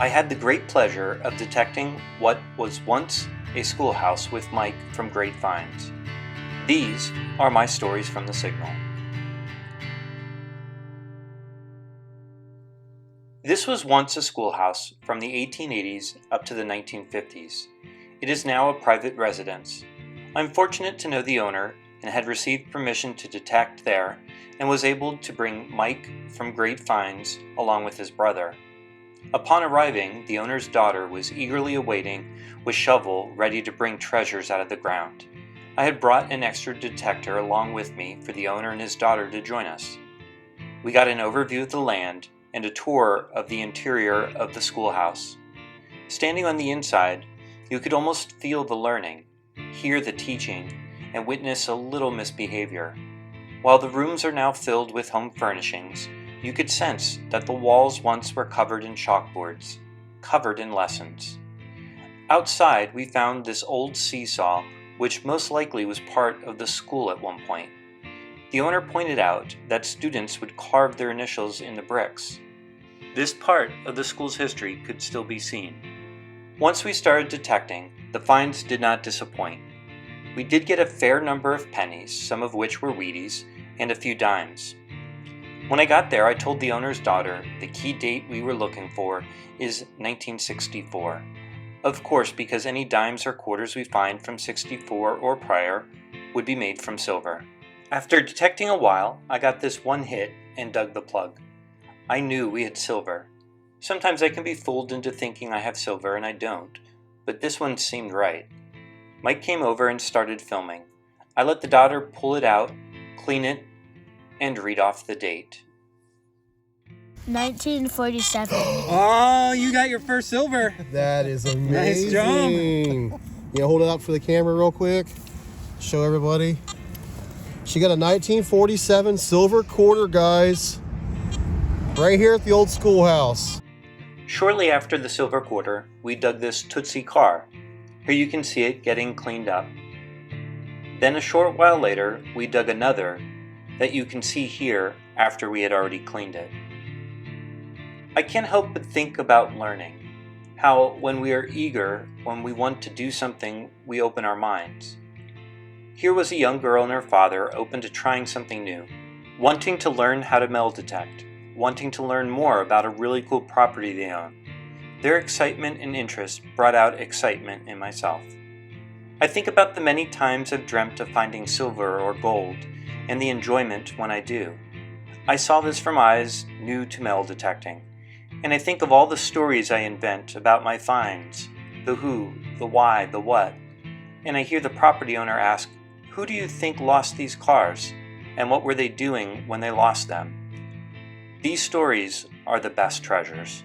I had the great pleasure of detecting what was once a schoolhouse with Mike from GR8 Finds. These are my stories from the Signal. This was once a schoolhouse from the 1880s up to the 1950s. It is now a private residence. I'm fortunate to know the owner and had received permission to detect there and was able to bring Mike from GR8 Finds along with his brother. Upon arriving, the owner's daughter was eagerly awaiting with shovel ready to bring treasures out of the ground. I had brought an extra detector along with me for the owner and his daughter to join us. We got an overview of the land and a tour of the interior of the schoolhouse. Standing on the inside, you could almost feel the learning, hear the teaching, and witness a little misbehavior. While the rooms are now filled with home furnishings, you could sense that the walls once were covered in chalkboards, covered in lessons. Outside, we found this old seesaw, which most likely was part of the school at one point. The owner pointed out that students would carve their initials in the bricks. This part of the school's history could still be seen. Once we started detecting, the finds did not disappoint. We did get a fair number of pennies, some of which were Wheaties, and a few dimes. When I got there, I told the owner's daughter the key date we were looking for is 1964. Of course, because any dimes or quarters we find from 64 or prior would be made from silver. After detecting a while, I got this one hit and dug the plug. I knew we had silver. Sometimes I can be fooled into thinking I have silver and I don't, but this one seemed right. Mike came over and started filming. I let the daughter pull it out, clean it, and read off the date. 1947. Oh, you got your first silver. That is amazing. Nice job. Yeah, hold it up for the camera real quick. Show everybody. She got a 1947 silver quarter, guys. Right here at the old schoolhouse. Shortly after the silver quarter, we dug this Tootsie car. Here you can see it getting cleaned up. Then a short while later, we dug another that you can see here after we had already cleaned it. I can't help but think about learning, how when we are eager, when we want to do something, we open our minds. Here was a young girl and her father open to trying something new, wanting to learn how to metal detect, wanting to learn more about a really cool property they own. Their excitement and interest brought out excitement in myself. I think about the many times I've dreamt of finding silver or gold, and the enjoyment when I do. I saw this from eyes new to metal detecting, and I think of all the stories I invent about my finds, the who, the why, the what, and I hear the property owner ask, "Who do you think lost these cars, and what were they doing when they lost them?" These stories are the best treasures.